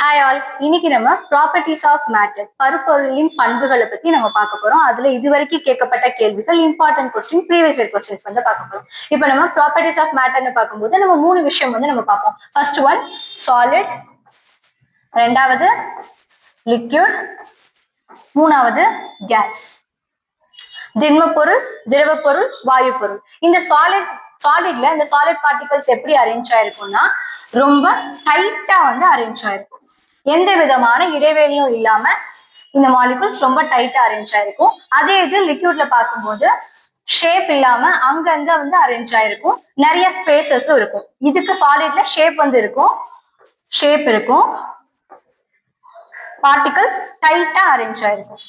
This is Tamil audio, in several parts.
ஹாய் ஆல், இன்னைக்கு நம்ம ப்ராப்பர்ட்டிஸ் ஆஃப் மேட்டர் பருப்பொருளின் பண்புகளை பத்தி நம்ம பார்க்க போறோம். அதுல இதுவரைக்கும் கேட்கப்பட்ட கேள்விகள் important question, previous year questions வந்து பார்க்க போறோம். இப்போ நம்ம ப்ராப்பர்ட்டிஸ் ஆஃப் மேட்டர்னு பார்க்கும்போது நம்ம 3 விஷயம் வந்து நம்ம பார்ப்போம். ஃபர்ஸ்ட் ஒன் சாலிட், ரெண்டாவது லிக்யூட், மூணாவது கேஸ். திண்ம பொருள், திரவ பொருள், வாயு பொருள். இந்த சாலிட்ல இந்த சாலிட் பார்ட்டிகல்ஸ் எப்படி அரேஞ்ச் ஆயிருக்கும்னா ரொம்ப டைட்டா வந்து அரேஞ்ச் ஆயிருக்கும். எந்த விதமான இடைவெளியும் இல்லாம இந்த மாலிகுல்ஸ் ரொம்ப டைட்டா அரேஞ்ச் ஆயிருக்கும். அதே இது லிக்யூட்ல பார்க்கும்போது ஷேப் இல்லாம அங்கங்க வந்து அரேஞ்ச் ஆயிருக்கும். நிறைய ஸ்பேசஸும் இருக்கும். இதுக்கு சாலிட்ல ஷேப் வந்து இருக்கும், ஷேப் இருக்கும், பார்ட்டிகல் டைட்டா அரேஞ்ச் ஆயிருக்கும்.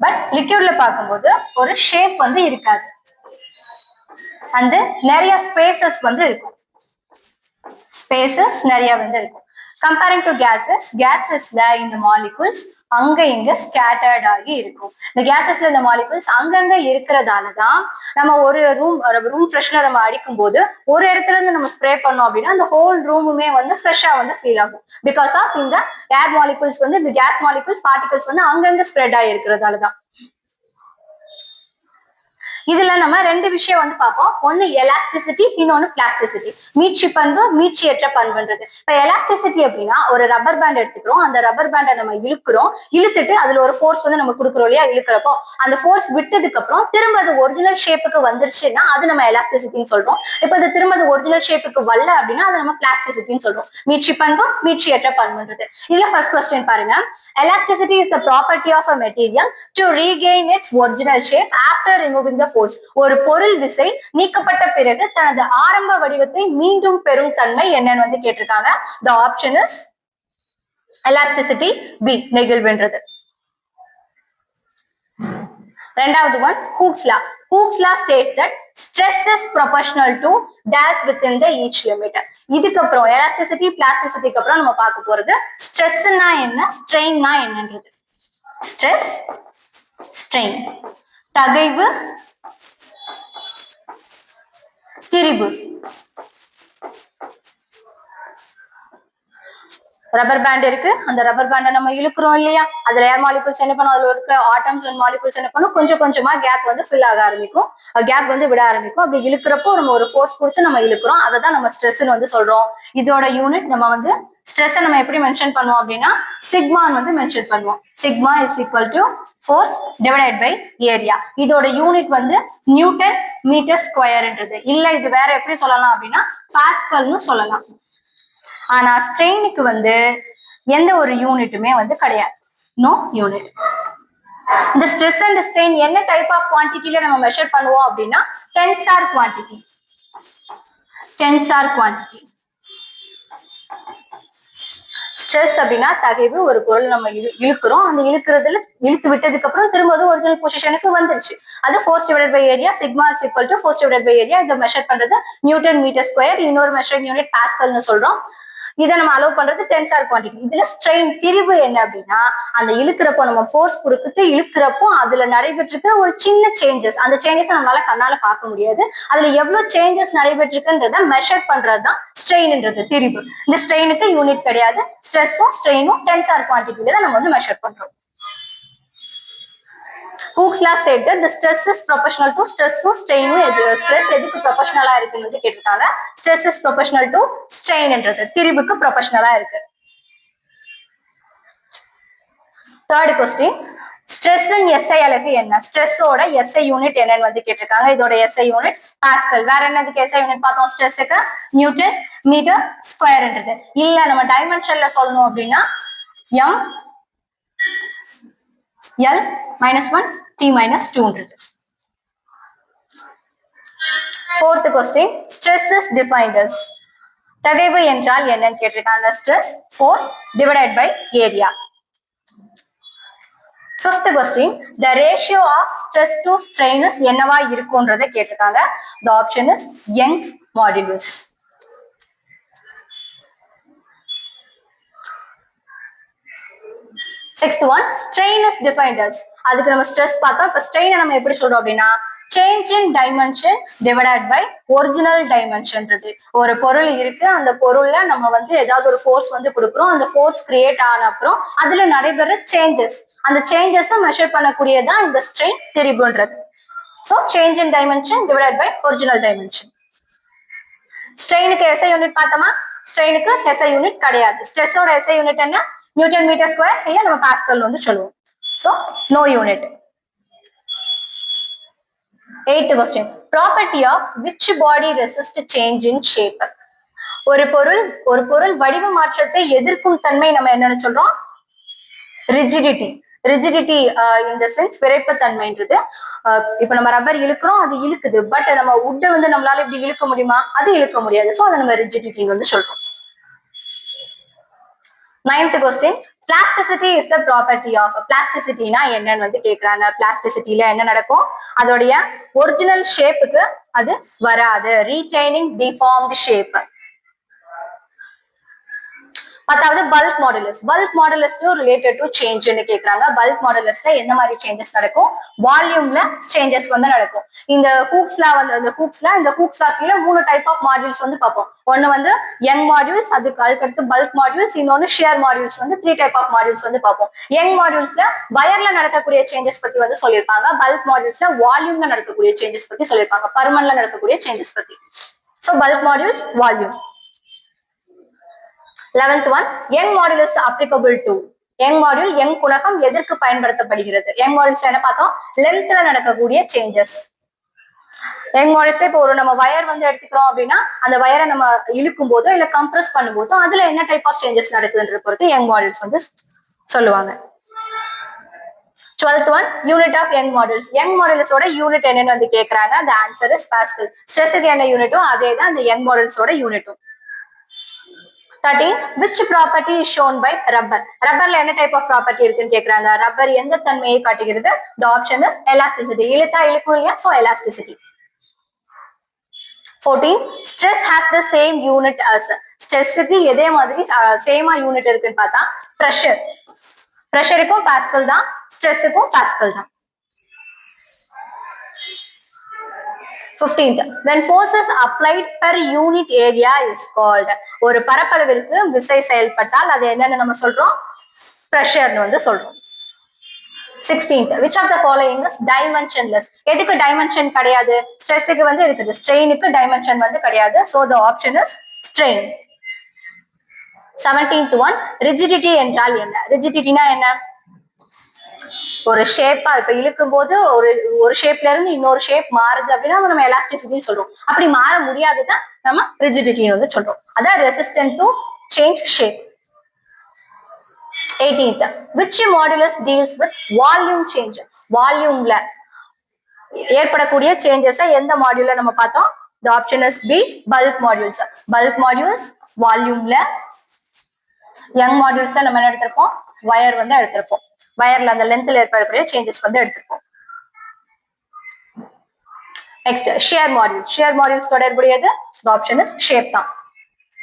பட் லிக்யூட்ல பார்க்கும்போது ஒரு ஷேப் வந்து இருக்காது, அந்த நிறைய ஸ்பேசஸ் வந்து இருக்கும், ஸ்பேசஸ் நிறைய வந்து இருக்கும். கம்பேரிங் டு கேசஸ்ல இந்த மாலிகுல்ஸ் அங்க இங்க ஸ்கேட்டர்ட் ஆகி இருக்கும். இந்த கேசஸ்ல இந்த மாலிகுல்ஸ் அங்கங்க இருக்கிறதாலதான் நம்ம ஒரு ரூம் ஃப்ரெஷ்னர் நம்ம அடிக்கும் போது ஒரு இடத்துல இருந்து நம்ம ஸ்ப்ரே பண்ணோம் அப்படின்னா அந்த ஹோல் ரூமுமே வந்து ஃப்ரெஷ்ஷா வந்து ஃபீல் ஆகும். பிகாஸ் ஆஃப் இந்த ஏர் மாலிகுல்ஸ் வந்து இந்த கேஸ் மாலிகுல்ஸ் பார்ட்டிகல்ஸ் வந்து அங்கங்க ஸ்ப்ரெட் ஆகி இருக்கிறதாலதான். இதுல நம்ம ரெண்டு விஷயம் வந்து பார்ப்போம். ஒன்னு எலாஸ்டிசிட்டி, இன்னொன்னு பிளாஸ்டிசிட்டி. மீட்சி பண்பு, மீட்சியற்ற பண்புன்றது. இப்ப எலாஸ்டிசிட்டி அப்படின்னா ஒரு ரப்பர் பேண்ட் எடுத்துக்கிறோம், அந்த ரப்பர் பேண்டை நம்ம இழுக்கிறோம், இழுத்துட்டு அதுல ஒரு ஃபோர்ஸ் வந்து நம்ம கொடுக்குறோம் இல்லையா, இழுக்கிறப்போ அந்த ஃபோர்ஸ் விட்டதுக்கு அப்புறம் திரும்ப அது ஒரிஜினல் ஷேப்புக்கு வந்துருச்சுன்னா அது நம்ம எலாஸ்டிசிட்டின்னு சொல்றோம். இப்ப அது திரும்ப அது ஒரிஜினல் ஷேப்புக்கு வரல அப்படின்னா அது நம்ம பிளாஸ்டிசிட்டின்னு சொல்றோம். மீட்சி பண்பு, மீட்சியற்ற பண்புன்றது. இதுல ஃபர்ஸ்ட் கொஸ்டின் பாருங்க. Elasticity is the property of a material to regain its original shape after removing the force. ஒரு பொருள் விசை நீக்கப்பட்ட பிறகு தனது ஆரம்ப வடிவத்தை மீண்டும் பெறும் தன்மை என்னன்னு வந்து கேட்டிருக்காங்க. The option is elasticity B, நெகிழ்வுன்றது. ரெண்டாவது one Hooke's law. Hooke's law states that stress is proportional to dash within the each limit. இதுக்கப்புறம் எலாஸ்டிசிட்டி பிளாஸ்டிசிட்டிக்கு அப்புறம் நம்ம பார்க்க போறது ஸ்ட்ரெஸ்னா என்ன, ஸ்ட்ரெயின்னா என்னன்றது. ஸ்ட்ரெஸ், ஸ்ட்ரெயின், தகைவு, திரிபு. ரப்பர் பேண்ட் இருக்கு, அந்த ரப்பர் பேண்டை நம்ம இழுக்கிறோம் இல்லையா, அதுல ஏர் மாலிகுல்ஸ் என்ன பண்ணும், அதுல இருக்க ஆட்டம்ஸ் அண்ட் மாலிகுல்ஸ் என்ன பண்ணும், கொஞ்சம் கொஞ்சமா கேப் வந்து ஃபில் ஆக ஆரம்பிக்கும், கேப் வந்து விட ஆரம்பிக்கும். அப்படி இழுக்கிறப்போ நம்ம ஒரு ஃபோர்ஸ் கொடுத்து நம்ம இழுக்கிறோம், அதை தான் நம்ம ஸ்ட்ரெஸ்ன்னு வந்து சொல்றோம். இதோட யூனிட் நம்ம வந்து ஸ்ட்ரெஸ்ஸை நம்ம எப்படி மென்ஷன் பண்ணுவோம் அப்படின்னா சிக்மான்னு வந்து மென்ஷன் பண்ணுவோம். Sigma is equal to force divided by area. இதோட யூனிட் வந்து நியூட்டன் மீட்டர் ஸ்கொயர்ன்றது. இல்ல இது வேற எப்படி சொல்லலாம் அப்படின்னா பாஸ்கல்னு சொல்லலாம். ஆனா ஸ்ட்ரெயினுக்கு வந்து எந்த ஒரு யூனிட்டுமே வந்து கிடையாது, நோ யூனிட். இந்த ஸ்ட்ரெஸ் அண்ட் ஸ்ட்ரெயின் என்ன டைப் ஆஃப் குவான்டிட்டில நம்ம மெஷர் பண்ணுவோம் அப்படின்னா tensor quantity. Tensor quantity. Stress அப்படின்னா தகைவு, ஒரு பொருள் நம்ம இழுக்கிறோம், அந்த இழுக்கிறதுல இழுத்து விட்டதுக்கு அப்புறம் திரும்ப ஒரிஜினல் பொசிஷனுக்கு வந்துருச்சு, அது force divided by area. Sigma is equal to force divided by area. இதை மெஷர் பண்றது நியூட்டன் மீட்டர் ஸ்கொயர். இன்னொரு மெஷரிங் யூனிட் பாஸ்கல்னு சொல்றோம். இதை நம்ம அலோவ் பண்றது டென்சார் குவான்டிட்டி. இதுல ஸ்ட்ரெயின் திரிவு என்ன அப்படின்னா அந்த இழுக்கிறப்போ நம்ம ஃபோர்ஸ் கொடுத்துட்டு இழுக்கிறப்போ அதுல நடைபெற்றிருக்கிற ஒரு சின்ன சேஞ்சஸ், அந்த சேஞ்சஸ் நம்மளால கண்ணால பார்க்க முடியாது, அதுல எவ்வளவு சேஞ்சஸ் நடைபெற்றிருக்குன்றத மெஷர் பண்றதுதான் ஸ்ட்ரெயின்ன்றது, திரிவு. இந்த ஸ்ட்ரெயினுக்கு யூனிட் கிடையாது. ஸ்ட்ரெஸ்ஸும் ஸ்ட்ரெயினும் டென்சார் குவான்டிட்டியில தான் நம்ம வந்து மெஷர் பண்றோம். Hooke's law states that the stress is proportional to stress-உம் strain-உம் stress எதுக்கு ப்ரொபோஷனலா இருக்குன்னு வந்து கேட்டிருக்காங்க. Stress is proportional to strain-ன்றது திரிவுக்கு ப்ரொபோஷனலா இருக்கு. தேர்ட் கொஸ்டின், ஸ்ட்ரெஸ்ஸின் SI அலகு என்ன, ஸ்ட்ரெஸ்ஸோட SI யூனிட் என்னன்னு வந்து கேட்டிருக்காங்க. இதோட SI யூனிட் பாஸ்கல். வேற என்னதுக்கு SI யூனிட் பார்த்தோம், ஸ்ட்ரெஸ்ஸுக்கு நியூட்டன் மீட்டர் ஸ்கொயர்ன்றது. இல்ல நம்ம டைமென்ஷன்ல சொல்லணும் அப்படின்னா M L -1 T -2. Fourth question, stress is defined as. தகைவு என்றால் என்னன்னு கேட்டிருக்காங்க. Stress, force divided by area. Fifth question, the ratio of stress to strain is என்னவா இருக்கும்ன்றதை கேட்டிருக்காங்க. The option is Young's modulus. Sixth one, strain is defined as. அதுக்கு நம்ம ஸ்ட்ரெஸ் பார்த்தோம். இப்ப ஸ்ட்ரெயின் நம்ம எப்படி சொல்றோம் அப்படின்னா change in dimension divided by original டைமென்ஷன்றது. ஒரு பொருள் இருக்கு, அந்த பொருள்ல நம்ம வந்து ஏதாவது ஒரு ஃபோர்ஸ் வந்து கொடுக்குறோம், அந்த ஃபோர்ஸ் கிரியேட் ஆன அப்புறம் அதுல நடைபெற சேஞ்சஸ், அந்த சேஞ்சஸை மெஷர் பண்ணக்கூடியதான் இந்த ஸ்ட்ரெயின் திரிபுன்றது. So change in dimension divided by original dimension. ஸ்ட்ரெயினுக்கு எஸ்ஐ யூனிட் பார்த்தோமா? ஸ்ட்ரெயினுக்கு எஸ்ஐ யூனிட் கிடையாது. ஸ்ட்ரெஸ்ஸோட எஸ்ஐ யூனிட் என்ன? நியூட்டன் மீட்டர் ஸ்கொயர், இல்ல நம்ம பாஸ்கல் வந்து சொல்லுவோம். So no unit. 8th question. Property of which body resist change in shape? ஒரு பொருள் வடிவ மாற்றத்தை எதிர்க்கும் தன்மை நம்ம என்னன்னு சொல்றோம்? ரிஜிடிட்டி. ரிஜிடிட்டி இந்த சென்ஸ் விரைப்புத்தன்மைன்றது. இப்ப நம்ம ரப்பர் இழுக்கிறோம், அது இழுக்குது. பட் நம்ம உட்டை வந்து நம்மளால இப்படி இழுக்க முடியுமா? அது இழுக்க முடியாது. ஸோ அதை நம்ம ரிஜிடிட்டி வந்து சொல்றோம். 9th question. Plasticity is the property of. பிளாஸ்டிசிட்டினா என்னன்னு வந்து கேக்குறாங்க. பிளாஸ்டிசிட்டில என்ன நடக்கும்? அதோடைய ஒரிஜினல் ஷேப்புக்கு அது வராது. Retaining deformed shape. 10வது பல்க் மாடுலஸ். பல்க் மாடுலஸ்லயும் ரிலேட்டட் டு சேஞ்ச்னு கேக்குறாங்க. பல்க் மாடுலஸ்ல எந்த மாதிரி சேஞ்சஸ் நடக்கும்? வால்யூம்ல சேஞ்சஸ் வந்து நடக்கும். இந்த ஹூக்ஸ்லா கீழே 3 டைப் ஆஃப் மாடியூல்ஸ் வந்து பார்ப்போம். ஒன்னு வந்து யங் மாடியூல்ஸ், அதுக்கடுத்து பல்க் மாடியூல்ஸ், இன்னொன்னு ஷியர் மாடியூல்ஸ் வந்து 3 டைப் ஆஃப் மாடியூல்ஸ் வந்து பார்ப்போம். யங் மாடியூல்ஸ்ல வயர்ல நடக்கக்கூடிய சேஞ்சஸ் பத்தி வந்து சொல்லியிருப்பாங்க. பல்க் மாடியூல்ஸ்ல வால்யூம்ல நடக்கக்கூடிய சேஞ்சஸ் பத்தி சொல்லியிருப்பாங்க. பர்மன்ல நடக்கக்கூடிய சேஞ்சஸ் பத்தி. So bulk modules, volume. 11th one, young module is applicable to. Young module, young குணகம் எதற்கு பயன்படுத்தப்படுகிறது? யங் மாடியூல்ஸ்ல என்ன பார்த்தோம்? லென்த்ல நடக்கக்கூடிய சேஞ்சஸ். யங் மாடியூல்ஸ்ல இப்போ ஒரு நம்ம வயர் வந்து எடுத்துக்கிறோம் அப்படின்னா, அந்த வயரை நம்ம இழுக்கும் போதோ இல்ல கம்ப்ரஸ் பண்ணும் போதோ அதுல என்ன டைப் ஆஃப் சேஞ்சஸ் நடக்குதுன்ற பொறுத்து யங் மாடியூல்ஸ் வந்து சொல்லுவாங்க. 12th one, unit of young modules. Young மாடியூல்ஸோட யூனிட் என்னன்னு வந்து கேக்குறாங்க. the answer is Pascal. ஸ்ட்ரெஸ்ஸுக்கு என்ன யூனிட்டோ அதே தான் அந்த யங் மாடியூல்ஸோட யூனிட்டும். 13, which property is shown by rubber? ரப்பர்ல என்ன டைப் ஆஃப் ப்ராப்பர்ட்டி இருக்குன்னு கேக்குறாங்க. ரப்பர் எந்த தன்மையை காட்டுகிறது? the option is elasticity. இழுத்தா இழுக்கும் இல்லையா? so elasticity. 14, stress has the same unit as. ஸ்ட்ரெஸ்ஸுக்கு எதே மாதிரி சேமா யூனிட் இருக்குன்னு பார்த்தா pressure. ப்ரெஷருக்கும் பாஸ்கல் தான், ஸ்ட்ரெஸ்ஸுக்கும் பாஸ்கல் தான். 15th, when forces applied per unit area is called. ஒரு பரப்பளவிற்கு விசை செயல்பட்டால் அது என்னன்னு நம்ம சொல்றோம்? பிரஷர்னு வந்து சொல்றோம். 16th, which of the following is dimensionless? எதுக்கு டைமென்ஷன் கிடையாது? ஸ்ட்ரெஸ்ஸுக்கு வந்து இருக்குது, ஸ்ட்ரெயினுக்கு டைமென்ஷன் வந்து கிடையாது. so the option is strain. 17th one, rigidity என்றால் என்ன? ரிஜிடிட்டினா என்ன? ஒரு ஷேப்பா இப்ப இழுக்கும் போது ஒரு ஷேப்ல இருந்து இன்னொரு ஷேப் மாறுது அப்படின்னா நம்ம எலாஸ்டிசிட்டின்னு சொல்றோம். அப்படி மாற முடியாதுதான் நம்ம ரிஜிடிட்டின்னு வந்து சொல்றோம். அதான் resistant to change shape. 18th, which modulus deals with volume change? வால்யூம்ல ஏற்படக்கூடிய சேஞ்சஸ் எந்த மாடியூல்ல நம்ம பார்த்தோம்? the option is B, bulk modules. bulk modules வால்யூம்ல. யங் மாடியூல்ஸ் நம்ம என்ன எடுத்திருப்போம்? வயர் வந்து எடுத்திருப்போம். வயர்ல அந்த லென்த்ல ஏற்படக்கூடிய சேஞ்சஸ் வந்து எடுத்துப்போம். Next shear modules. Shear modules தொடர்புடையது ஆப்ஷன் இஸ் ஷேப் தான்.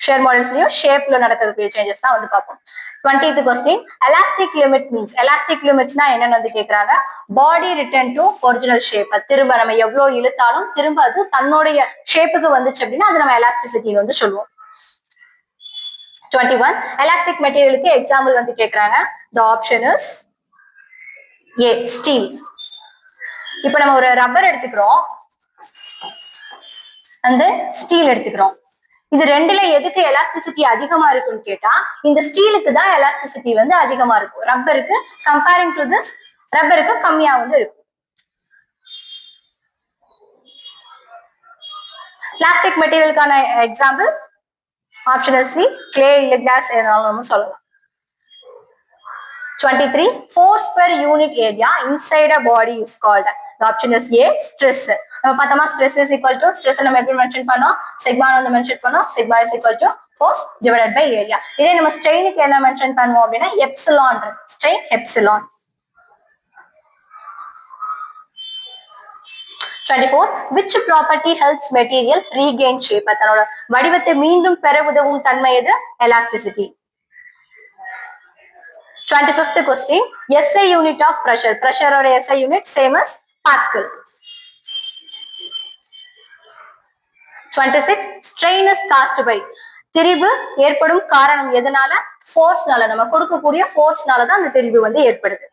ஷியர் மாடியூல்ஸ்லயும் ஷேப்ல நடக்கக்கூடிய சேஞ்சஸ் தான் வந்து பார்ப்போம். 20th question, elastic limit means. elastic limitsனா என்னன்னு வந்து கேக்குறாங்க. பாடி ரிட்டர்ன் டு ஒரிஜினல் ஷேப். திரும்ப நம்ம எவ்வளவு இழுத்தாலும் திரும்ப அது தன்னுடைய ஷேப்புக்கு வந்துச்சு அப்படின்னா அது நம்ம எலாஸ்டிசிட்டின்னு வந்து சொல்லுவோம். 21, elastic மெட்டீரியலுக்கு எக்ஸாம்பிள் வந்து கேக்குறாங்க. the option is A, steel. இப்ப நம்ம ஒரு ரப்பர் எடுத்துக்கிறோம், அந்த ஸ்டீல் எடுத்துக்கிறோம். இது ரெண்டுல எதுக்கு எலாஸ்டிசிட்டி அதிகமா இருக்குன்னு கேட்டா இந்த ஸ்டீலுக்கு தான் எலாஸ்டிசிட்டி வந்து அதிகமா இருக்கும். ரப்பருக்கு கம்பேரிங் டு திஸ் ரப்பருக்கு கம்மியா வந்து இருக்கும். பிளாஸ்டிக் மெட்டீரியலுக்கான example option is C, clay இல்ல கிளாஸ் எதுனாலும் நம்ம சொல்லலாம். 23, force per unit area inside a body is called. the option is A, stress. நம்ம பார்த்தோமா stress is equal to, stress நம்ம எப்படி மென்ஷன் பண்ணோம்? சிக்மா வந்து மென்ஷன் பண்ணோம். Sigma is equal to force divided by area. இதே நம்ம ஸ்ட்ரெயினுக்கு என்ன மென்ஷன் பண்ணுவோம் அப்படின்னா epsilon. Strain epsilon. 24, which property helps material regain shape? தன்னோட வடிவத்தை மீண்டும் பெற உதவும் தன்மை எது? elasticity. 25th question, SI unit of pressure. Pressure or SI unit same as Pascal. 26 strain is caused by திரிபு ஏற்படும் காரணம் எதனால? ஃபோர்ஸ்னால, நம்ம கொடுக்கக்கூடிய ஃபோர்ஸ்னால தான் அந்த திரிபு வந்து ஏற்படுது.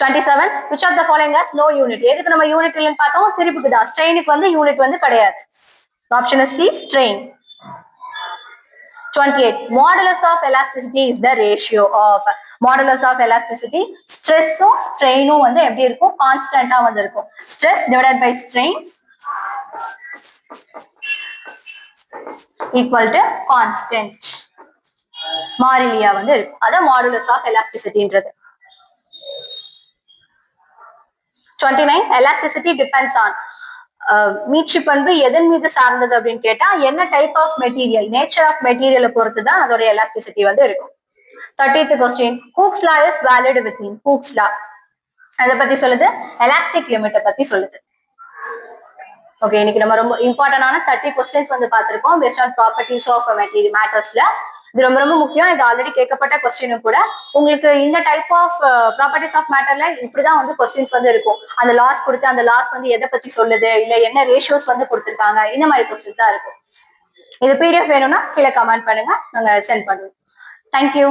27 which of the following has no unit? எதுக்கு நம்ம யூனிட் இல்லைன்னு பார்த்தோம்? திரிபுக்கு தான். ஸ்ட்ரெயினுக்கு வந்து யூனிட் வந்து கிடையாது. Option is C, strain. 28 modulus of elasticity is the ratio of. modulus of elasticity ஸ்ட்ரெஸ்ஸும் ஸ்ட்ரெயினும் வந்து எப்படி இருக்கும்? கான்ஸ்டன்டா வந்து இருக்கும். Stress divided by strain equal to constant. மாறிலியா வந்து இருக்கும். அதான் modulus of elasticity-ன்றது. 29 elasticity depends on. மீட்சி பண்பு எதன் மீது சார்ந்தது அப்படின்னு கேட்டா என்ன type of material, nature of மெட்டீரியலை பொறுத்து தான் அதோட எலாஸ்டிசிட்டி வந்து இருக்கும். 30th question Hooke's law is valid within. Hooke's law அதை பத்தி சொல்லுது, எலாஸ்டிக் லிமிட்டை பத்தி சொல்லுது. ஓகே, இன்னைக்கு நம்ம ரொம்ப இம்பார்ட்டன்டான 30 கொஸ்டின்ஸ் வந்து பார்த்திருக்கோம் based on properties of material மேட்டர்ஸ்ல. இது ரொம்ப ரொம்ப முக்கியம். இது ஆல்ரெடி கேட்கப்பட்ட கொஸ்டினும் கூட. உங்களுக்கு இந்த டைப் ஆஃப் ப்ராப்பர்ட்டிஸ் ஆஃப் மேட்டர்ல இப்படிதான் வந்து கொஸ்டின்ஸ் வந்து இருக்கும். அந்த லாஸ் கொடுத்து அந்த லாஸ் வந்து எதை பத்தி சொல்லுது, இல்ல என்ன ரேஷியோஸ் வந்து கொடுத்துருக்காங்க, இந்த மாதிரி கொஸ்டின்ஸ் தான் இருக்கும். இது PDF வேணும்னா கீழே கமெண்ட் பண்ணுங்க, நாங்க சென்ட் பண்ணுவோம். தேங்க்யூ.